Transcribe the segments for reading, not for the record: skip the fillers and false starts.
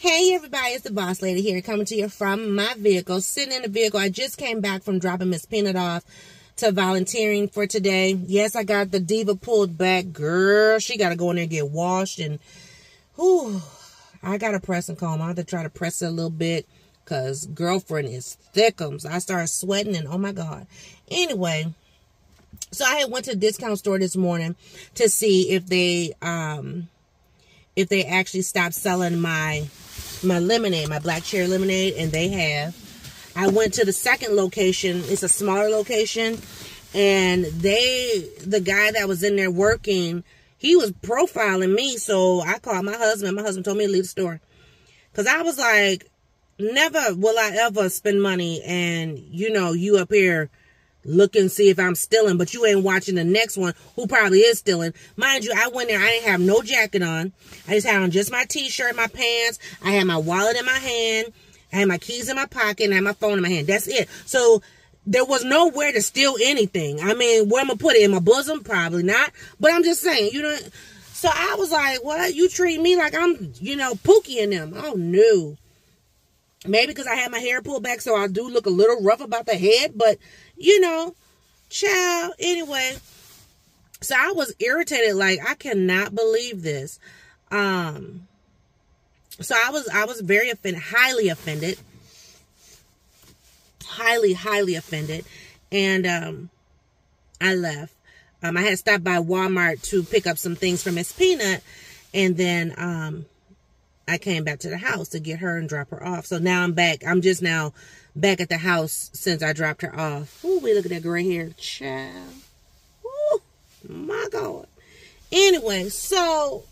Hey everybody, it's the boss lady here coming to you from my vehicle, sitting in the vehicle. I just came back from dropping Miss Peanut off to volunteering for today. Yes, I got the diva pulled back. Girl, she got to go in there and get washed. And, whew, I got to press and comb. I have to try to press it a little bit because girlfriend is thickums. I started sweating and, oh my God. Anyway, so I had went to the discount store this morning to see if they actually stopped selling my lemonade, my black cherry lemonade, and they have. I went to the second location. It's a smaller location, and the guy that was in there working, he was profiling me, so I called my husband. My husband told me to leave the store, because I was like, never will I ever spend money, and, you know, you up here look and see if I'm stealing, but you ain't watching the next one who probably is stealing. Mind you, I went there, I didn't have no jacket on. I just had on just my t-shirt, my pants. I had my wallet in my hand. I had my keys in my pocket, and I had my phone in my hand. That's it. So there was nowhere to steal anything. I mean, where I'm going to put it? In my bosom? Probably not. But I'm just saying, you know. So I was like, what? You treat me like I'm, you know, Pookie in them. Oh, no. Maybe because I had my hair pulled back, so I do look a little rough about the head. But, you know, child, anyway. So I was irritated, like, I cannot believe this. So I was very offended, highly offended. Highly offended. And I left. I had stopped by Walmart to pick up some things for Miss Peanut. And then I came back to the house to get her and drop her off. So now I'm back. I'm just now back at the house since I dropped her off. Ooh, we look at that gray hair. Child. Ooh, my God. Anyway, so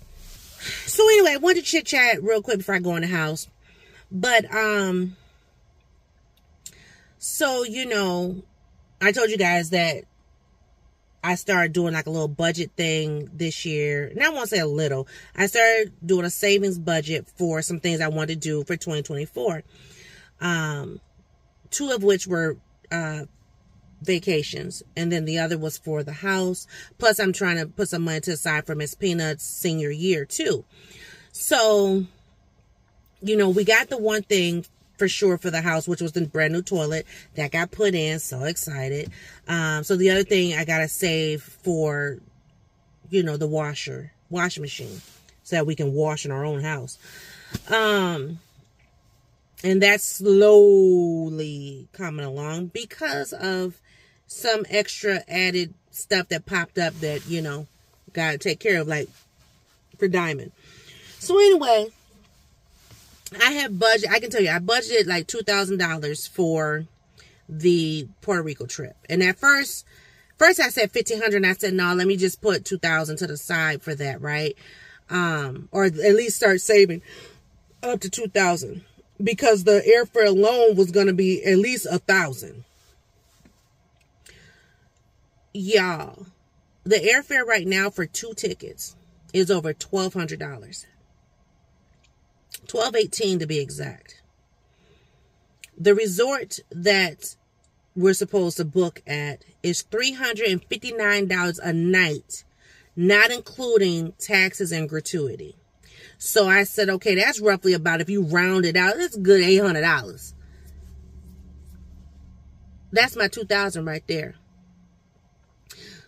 anyway, I wanted to chit chat real quick before I go in the house. But, so, you know, I told you guys that I started doing like a little budget thing this year. And I won't say a little. I started doing a savings budget for some things I wanted to do for 2024. Two of which were vacations. And then the other was for the house. Plus, I'm trying to put some money to the side for Miss Peanut's senior year, too. So, you know, we got the one thing for sure for the house, which was the brand new toilet that got put in. So excited. So the other thing I got to save for, you know, the washing machine so that we can wash in our own house. And that's slowly coming along because of some extra added stuff that popped up that, you know, got to take care of, like for Diamond. So anyway, I have budget. I can tell you, I budgeted like $2,000 for the Puerto Rico trip. And at first I said $1,500, and I said, no, let me just put $2,000 to the side for that, right? Or at least start saving up to $2,000 because the airfare alone was going to be at least $1,000. Y'all, the airfare right now for 2 tickets is over $1,200. $1,218 to be exact. The resort that we're supposed to book at is $359 a night, not including taxes and gratuity. So I said, okay, that's roughly about, if you round it out, that's a good $800. That's my $2,000 right there.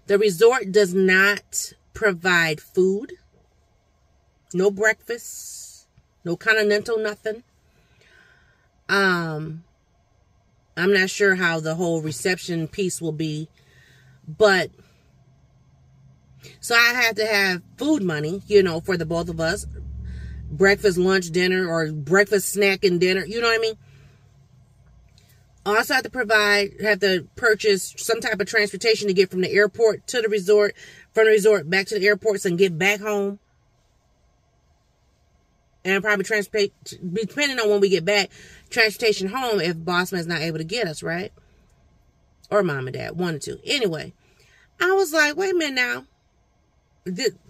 The resort does not provide food, no breakfast, no continental, nothing. I'm not sure how the whole reception piece will be, but so I have to have food money, you know, for the both of us. Breakfast, lunch, dinner, or breakfast, snack, and dinner. You know what I mean? Also have to purchase some type of transportation to get from the airport to the resort, from the resort back to the airport, so I can get back home. And probably depending on when we get back, transportation home if Bossman's not able to get us, right? Or mom and dad, one or two. Anyway, I was like, wait a minute now.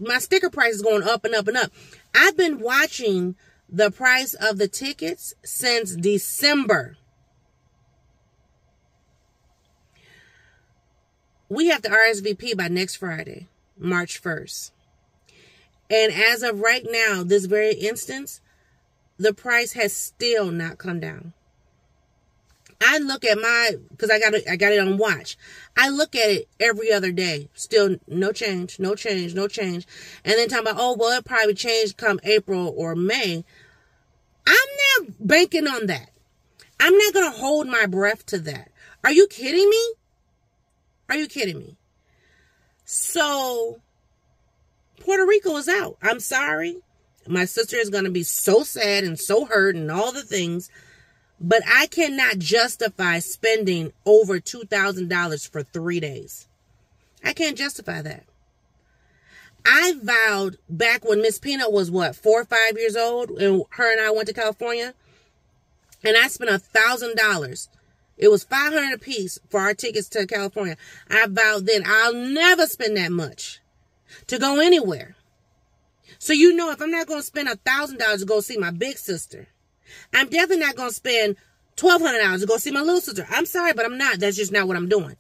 My sticker price is going up and up and up. I've been watching the price of the tickets since December. We have to RSVP by next Friday, March 1st. And as of right now, this very instance, the price has still not come down. I look at because I got it on watch. I look at it every other day. Still no change, no change, no change. And then talking about, oh, well, it probably changed come April or May. I'm not banking on that. I'm not going to hold my breath to that. Are you kidding me? Are you kidding me? So, Puerto Rico is out. I'm sorry. My sister is going to be so sad and so hurt and all the things. But I cannot justify spending over $2,000 for 3 days. I can't justify that. I vowed back when Miss Peanut was, 4 or 5 years old, and her and I went to California, and I spent $1,000. It was $500 apiece for our tickets to California. I vowed then I'll never spend that much to go anywhere. So if I'm not going to spend $1,000 to go see my big sister, I'm definitely not going to spend $1,200 to go see my little sister. I'm sorry, but I'm not. That's just not what I'm doing.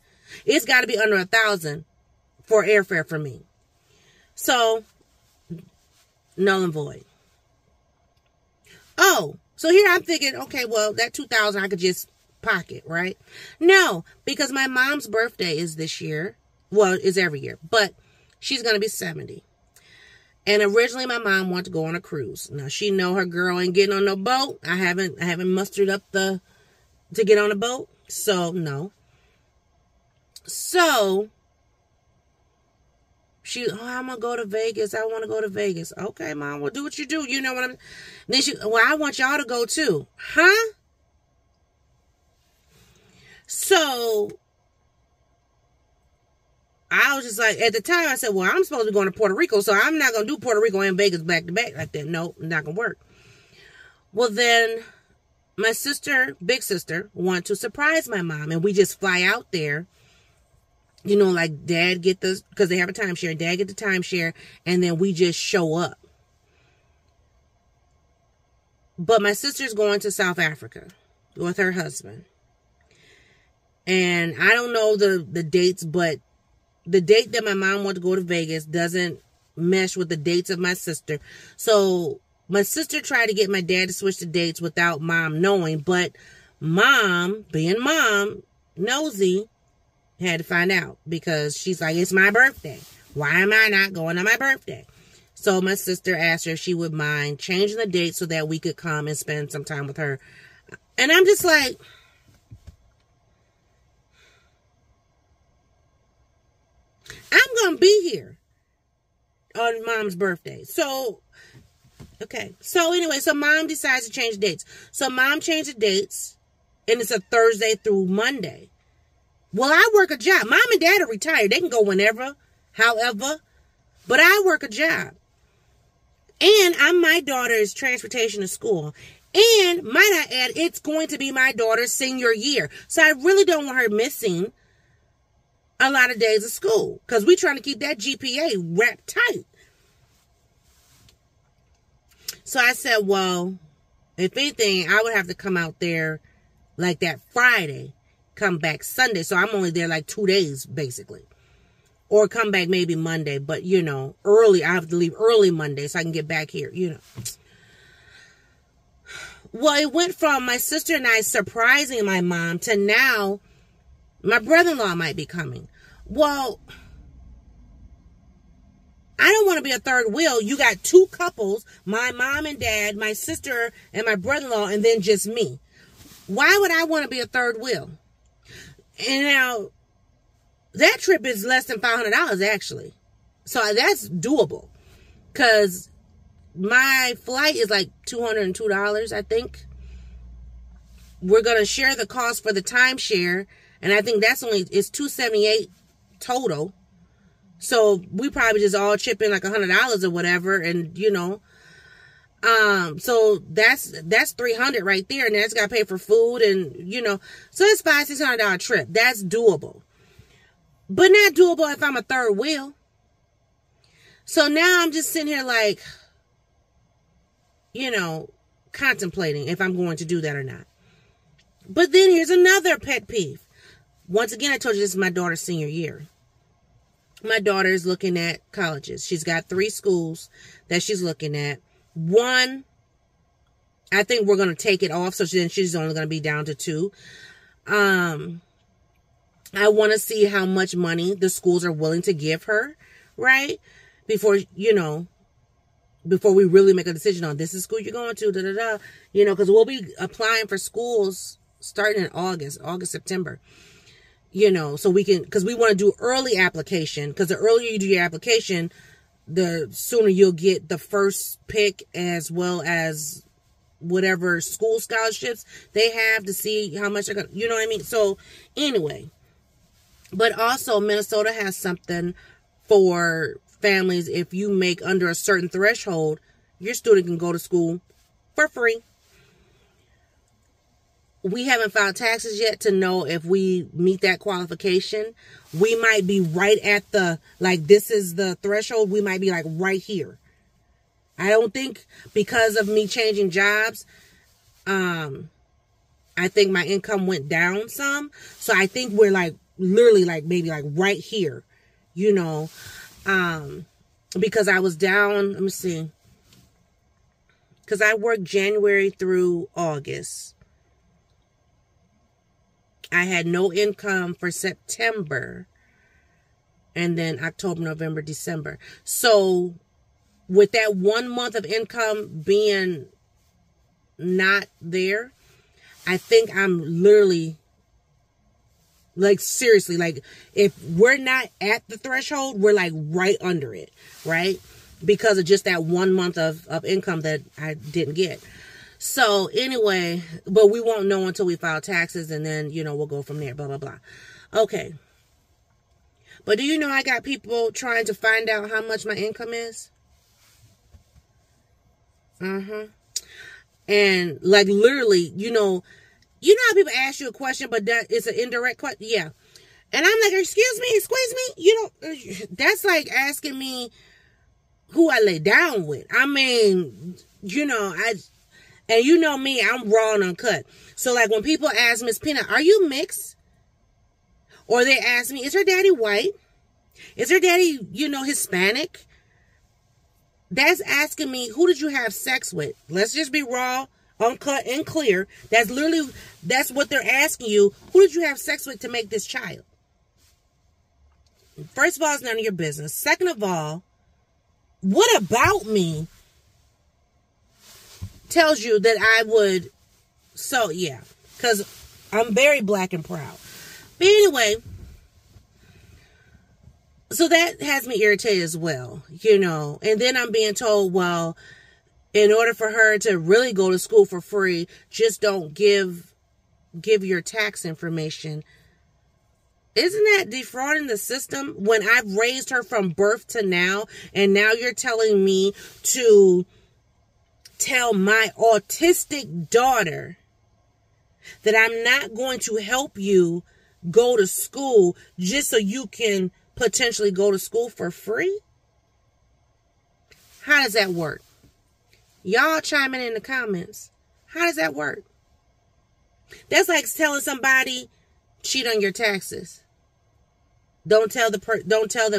It's got to be under $1,000 for airfare for me. So, null and void. Oh, so here I'm thinking, okay, well, that $2,000 I could just pocket, right? No, because my mom's birthday is this year. Well, it's every year, but she's going to be 70. And originally my mom wanted to go on a cruise. Now she know her girl ain't getting on no boat. I haven't mustered up to get on a boat. So no. So I'm gonna go to Vegas. I want to go to Vegas. Okay, Mom, well, do what you do. You know what I'm then I want y'all to go too. Huh? So I was just like, at the time, I said, well, I'm supposed to be going to Puerto Rico, so I'm not going to do Puerto Rico and Vegas back to back like that. No, not going to work. Well, then my sister, big sister, wanted to surprise my mom, and we just fly out there. Like Dad get because they have a timeshare. Dad get the timeshare, and then we just show up. But my sister's going to South Africa with her husband. And I don't know the dates, but the date that my mom wanted to go to Vegas doesn't mesh with the dates of my sister. So my sister tried to get my dad to switch the dates without Mom knowing. But Mom, being Mom, nosy, had to find out. Because she's like, it's my birthday. Why am I not going on my birthday? So my sister asked her if she would mind changing the date so that we could come and spend some time with her. And I'm just like, I'm going to be here on Mom's birthday. So, okay. So anyway, so Mom decides to change dates. So Mom changed the dates, and it's a Thursday through Monday. Well, I work a job. Mom and Dad are retired. They can go whenever, however. But I work a job. And my daughter's transportation to school. And might I add, it's going to be my daughter's senior year. So I really don't want her missing a lot of days of school, because we're trying to keep that GPA wrapped tight. So I said, well, if anything, I would have to come out there like that Friday, come back Sunday. So I'm only there like 2 days, basically. Or come back maybe Monday, but, early. I have to leave early Monday so I can get back here, Well, it went from my sister and I surprising my mom to now my brother-in-law might be coming. Well, I don't want to be a third wheel. You got two couples, my mom and dad, my sister and my brother-in-law, and then just me. Why would I want to be a third wheel? And now, that trip is less than $500, actually. So that's doable. Because my flight is like $202, I think. We're going to share the cost for the timeshare. And I think it's $278 total. So we probably just all chip in like $100 or whatever. And, so that's $300 right there. And that's got to pay for food and, so it's $500-$600 trip. That's doable. But not doable if I'm a third wheel. So now I'm just sitting here like, contemplating if I'm going to do that or not. But then here's another pet peeve. Once again, I told you this is my daughter's senior year. My daughter is looking at colleges. She's got 3 schools that she's looking at. One, I think we're going to take it off. So then she's only going to be down to 2. I want to see how much money the schools are willing to give her, right? Before, before we really make a decision on this is school you're going to, because we'll be applying for schools starting in August, September, so we can, because we want to do early application, because the earlier you do your application, the sooner you'll get the first pick as well as whatever school scholarships they have to see how much they're going to, you know what I mean? So anyway, but also Minnesota has something for families. If you make under a certain threshold, your student can go to school for free. We haven't filed taxes yet to know if we meet that qualification. We might be right at the, like, this is the threshold. We might be like right here. I don't think because of me changing jobs, I think my income went down some. So I think we're like literally like maybe like right here, because I was down, let me see, because I worked January through August. I had no income for September, and then October, November, December. So with that 1 month of income being not there, I think I'm literally, like, seriously, like, if we're not at the threshold, we're like right under it, right? Because of just that 1 month of income that I didn't get. So anyway, but we won't know until we file taxes, and then, we'll go from there, blah, blah, blah. Okay. But do you know I got people trying to find out how much my income is? And like literally, you know how people ask you a question, but that it's an indirect question. Yeah. And I'm like, excuse me, that's like asking me who I lay down with. I mean, and you know me, I'm raw and uncut. So like when people ask Miss Peanut, are you mixed? Or they ask me, is her daddy white? Is her daddy, Hispanic? That's asking me, who did you have sex with? Let's just be raw, uncut, and clear. That's what they're asking you. Who did you have sex with to make this child? First of all, it's none of your business. Second of all, what about me tells you that I would, so yeah, because I'm very black and proud. But anyway, so that has me irritated as well, and then I'm being told, well, in order for her to really go to school for free, just don't give your tax information. Isn't that defrauding the system when I've raised her from birth to now, and now you're telling me to tell my autistic daughter that I'm not going to help you go to school just so you can potentially go to school for free? How does that work? Y'all chime in the comments. How does that work? That's like telling somebody, cheat on your taxes. Don't tell them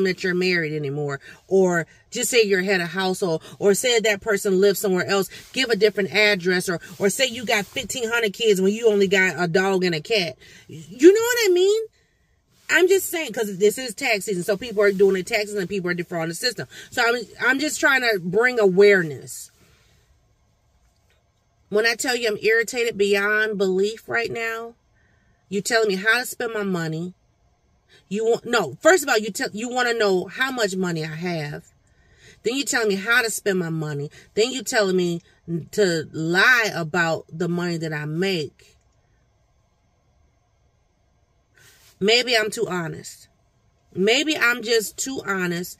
that you're married anymore, or just say you're head of household, or say that person lives somewhere else. Give a different address, or say you got 1,500 kids when you only got a dog and a cat. You know what I mean? I'm just saying, because this is tax season, so people are doing their taxes and people are defrauding the system. So I'm just trying to bring awareness. When I tell you I'm irritated beyond belief right now, you're telling me how to spend my money. First of all, you want to know how much money I have. Then you're telling me how to spend my money. Then you're telling me to lie about the money that I make. Maybe I'm too honest. Maybe I'm just too honest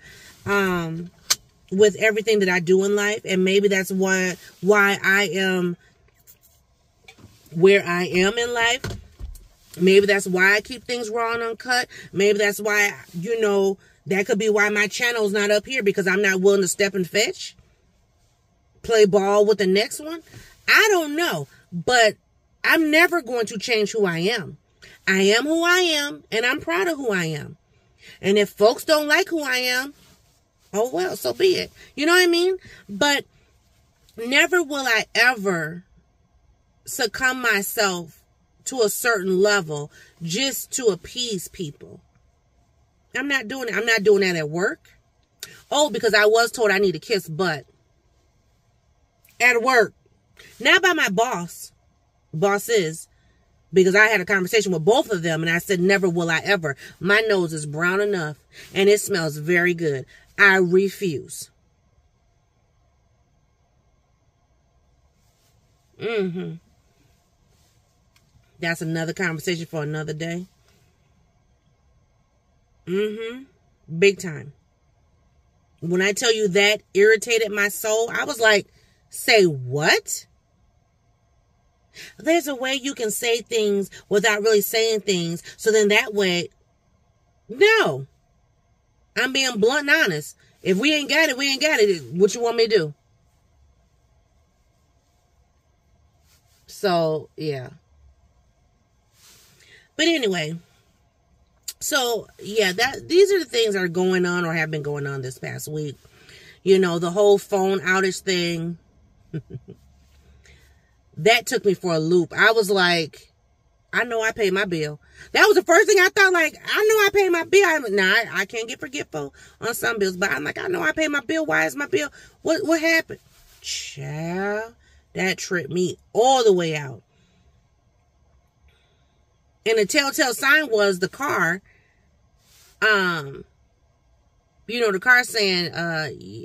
with everything that I do in life. And maybe that's why I am where I am in life. Maybe that's why I keep things raw and uncut. Maybe that's why, that could be why my channel's not up here, because I'm not willing to step and fetch. Play ball with the next one. I don't know. But I'm never going to change who I am. I am who I am, and I'm proud of who I am. And if folks don't like who I am, oh well, so be it. You know what I mean? But never will I ever succumb myself to a certain level just to appease people. I'm not doing it. I'm not doing that at work. Oh, because I was told I need to kiss butt at work. Not by my bosses, because I had a conversation with both of them and I said, never will I ever. My nose is brown enough and it smells very good. I refuse. That's another conversation for another day. Big time. When I tell you that irritated my soul, I was like, say what? There's a way you can say things without really saying things. So then that way, no. I'm being blunt and honest. If we ain't got it, we ain't got it. What you want me to do? So, yeah. But anyway, so yeah, these are the things that are going on or have been going on this past week. You know, the whole phone outage thing. That took me for a loop. I was like, I know I paid my bill. That was the first thing I thought, like, I know I paid my bill. I can't get forgetful on some bills, but I'm like, I know I paid my bill. Why is my bill? What happened? Child, that tripped me all the way out. And the telltale sign was the car. You know, the car saying,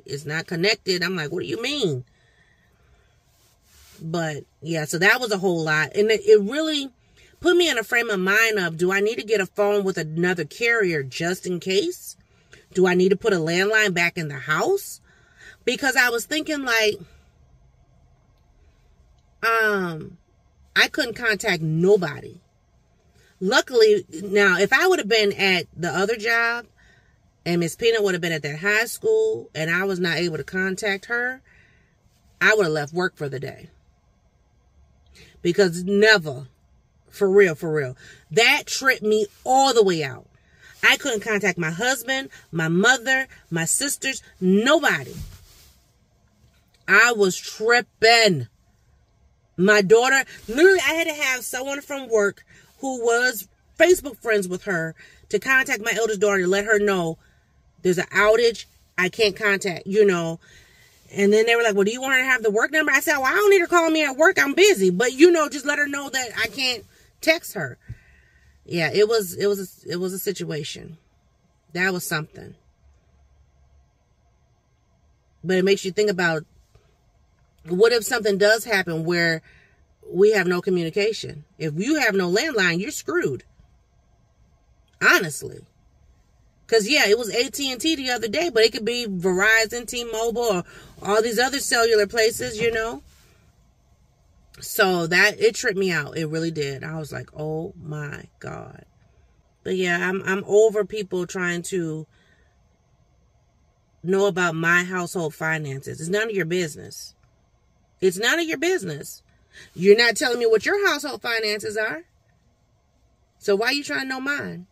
it's not connected. I'm like, what do you mean? But yeah, so that was a whole lot. And it really put me in a frame of mind of, do I need to get a phone with another carrier just in case? Do I need to put a landline back in the house? Because I was thinking like, I couldn't contact nobody. Luckily, now, if I would have been at the other job and Miss Peanut would have been at that high school and I was not able to contact her, I would have left work for the day. Because never, for real, that tripped me all the way out. I couldn't contact my husband, my mother, my sisters, nobody. I was tripping. My daughter, literally, I had to have someone from work who was Facebook friends with her to contact my eldest daughter to let her know there's an outage. I can't contact, you know. And then they were like, well, do you want her to have the work number? I said, well, I don't need her calling me at work. I'm busy. But, you know, just let her know that I can't text her. Yeah, it was a situation. That was something. But it makes you think about, what if something does happen where we have no communication? If you have no landline, you're screwed. Honestly. Because, yeah, it was AT&T the other day, but it could be Verizon, T-Mobile, or all these other cellular places, you know. So it tripped me out. It really did. I was like, oh, my God. But, yeah, I'm over people trying to know about my household finances. It's none of your business. It's none of your business. You're not telling me what your household finances are. So why are you trying to know mine?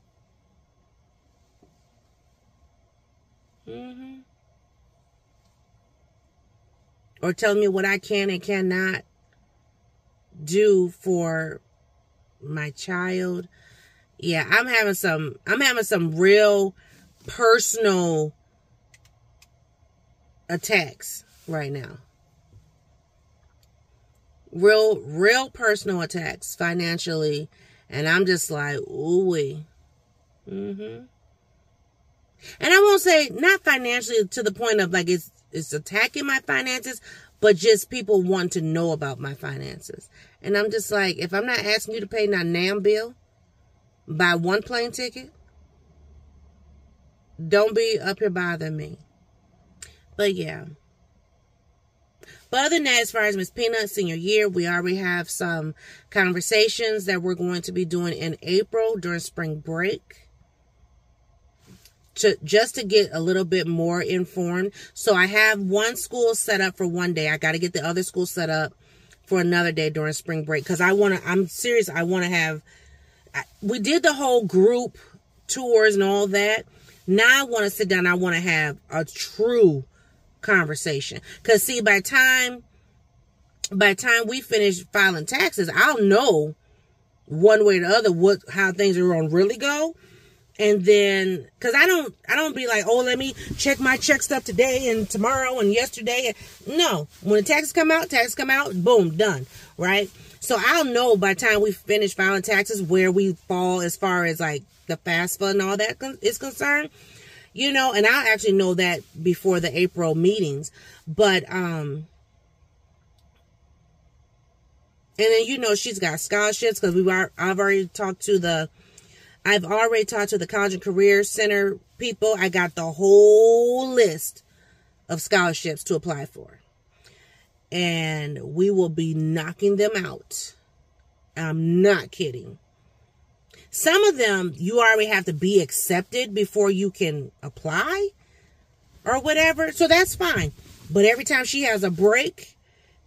Or tell me what I can and cannot do for my child. Yeah, I'm having some real personal attacks right now. Real personal attacks financially. And I'm just like, ooh-wee. And I won't say not financially to the point of like it's attacking my finances, but just people want to know about my finances. And I'm just like, if I'm not asking you to pay my NAM bill, buy one plane ticket, don't be up here bothering me. But yeah. But other than that, as far as Miss Peanut senior year, we already have some conversations that we're going to be doing in April during spring break. Just to get a little bit more informed. So I have one school set up for one day. I got to get the other school set up for another day during spring break. Because I'm serious. I want to have, we did the whole group tours and all that. Now I want to sit down. I want to have a true conversation. Because see, by the time by the time we finish filing taxes, I'll know one way or the other how things are going to really go. And then, because I don't be like, oh, let me check my check stuff today and tomorrow and yesterday. No, when the taxes come out, boom, done, right? So I'll know by the time we finish filing taxes where we fall as far as like the FAFSA and all that is concerned, you know, and I'll actually know that before the April meetings. But, and then, you know, she's got scholarships because I've already talked to the College and Career Center people. I got the whole list of scholarships to apply for. And we will be knocking them out. I'm not kidding. Some of them, you already have to be accepted before you can apply or whatever. So that's fine. But every time she has a break,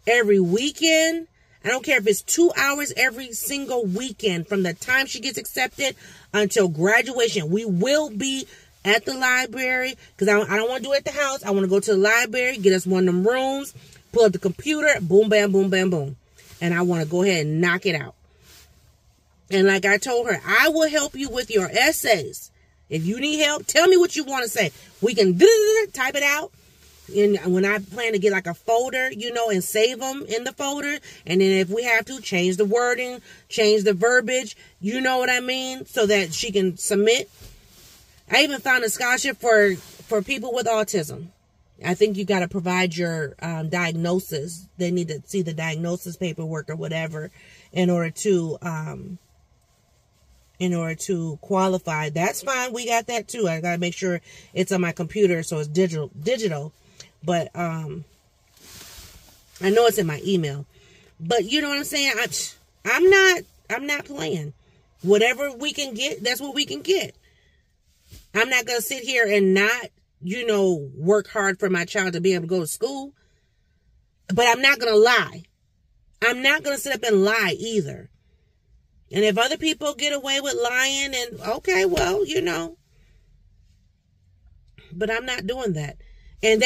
every weekend, I don't care if it's 2 hours every single weekend from the time she gets accepted until graduation. We will be at the library because I don't want to do it at the house. I want to go to the library, get us one of them rooms, pull up the computer, boom, bam, boom, bam, boom. And I want to go ahead and knock it out. And like I told her, I will help you with your essays. If you need help, tell me what you want to say. We can type it out. And when I plan to get like a folder, you know, and save them in the folder. And then if we have to, change the wording, change the verbiage, you know what I mean? So that she can submit. I even found a scholarship for people with autism. I think you got to provide your diagnosis. They need to see the diagnosis paperwork or whatever in order to qualify. That's fine. We got that too. I got to make sure it's on my computer so it's digital. But I know it's in my email. But you know what I'm saying? I'm not playing. Whatever we can get, that's what we can get. I'm not going to sit here and not, you know, work hard for my child to be able to go to school. But I'm not going to lie. I'm not going to sit up and lie either. And if other people get away with lying, and okay, well, you know. But I'm not doing that. And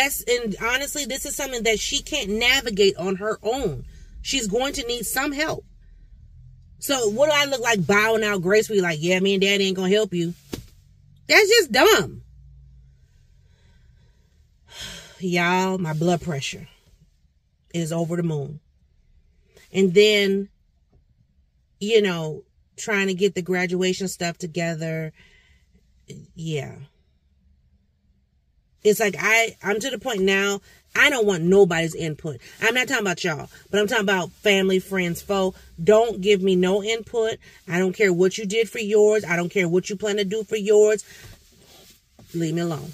honestly, this is something that she can't navigate on her own. She's going to need some help. So what do I look like bowing out gracefully like, yeah, me and daddy ain't going to help you? That's just dumb. Y'all, my blood pressure is over the moon. And then, you know, trying to get the graduation stuff together. Yeah. It's like I'm to the point now, I don't want nobody's input. I'm not talking about y'all, but I'm talking about family, friends, foe. Don't give me no input. I don't care what you did for yours. I don't care what you plan to do for yours. Leave me alone.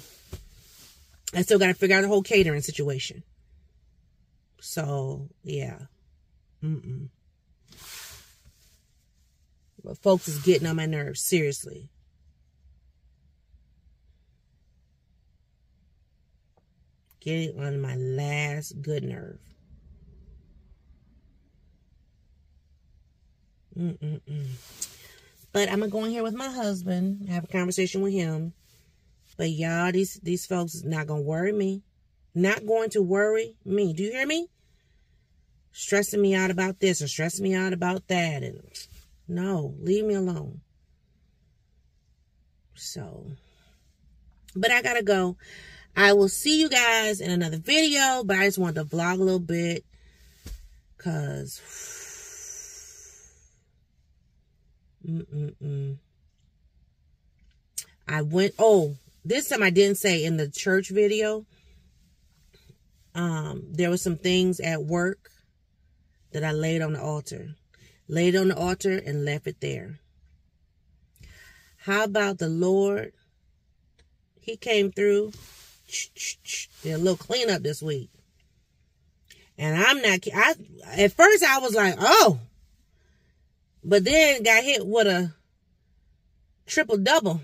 I still got to figure out the whole catering situation. So, yeah. But folks is getting on my nerves, seriously. Getting on my last good nerve. But I'm going to go in here with my husband, have a conversation with him. But y'all, these folks is not going to worry me. Not going to worry me. Do you hear me? Stressing me out about this and stressing me out about that. And no, leave me alone. So, but I got to go. I will see you guys in another video, but I just wanted to vlog a little bit because this time I didn't say in the church video, there were some things at work that I laid on the altar and left it there. How about the Lord? He came through. Did a little cleanup this week. And at first I was like, oh. But then got hit with a triple double.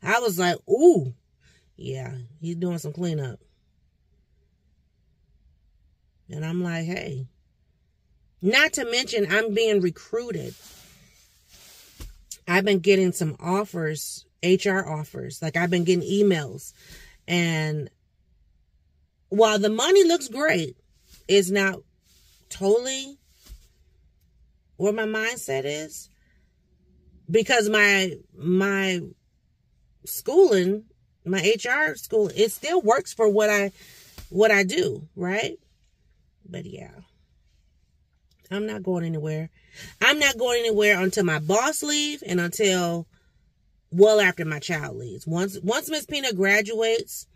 I was like, ooh. Yeah, he's doing some cleanup. And I'm like, hey. Not to mention, I'm being recruited. I've been getting some offers, HR offers. Like, I've been getting emails. And while the money looks great, it's not totally where my mindset is. Because my schooling, my HR school, it still works for what I do, right? But yeah, I'm not going anywhere. I'm not going anywhere until my boss leaves and until well after my child leaves. Once Miss Peanut graduates,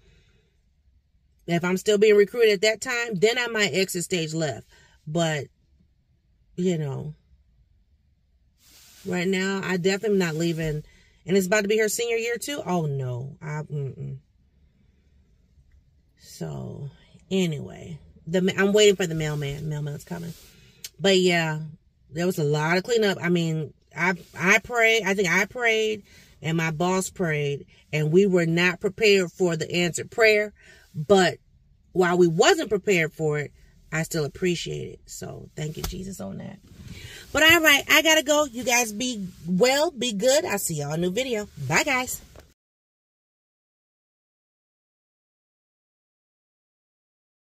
if I'm still being recruited at that time, then I might exit stage left. But, you know, right now, I definitely am not leaving. And it's about to be her senior year too? Oh, no. So, anyway. I'm waiting for the mailman. Mailman's coming. But, yeah, there was a lot of cleanup. I mean, I prayed. I think I prayed. And my boss prayed. And we were not prepared for the answered prayer. But while we wasn't prepared for it, I still appreciate it. So, thank you, Jesus, on that. But all right, I gotta go. You guys be well, be good. I'll see y'all in a new video. Bye, guys.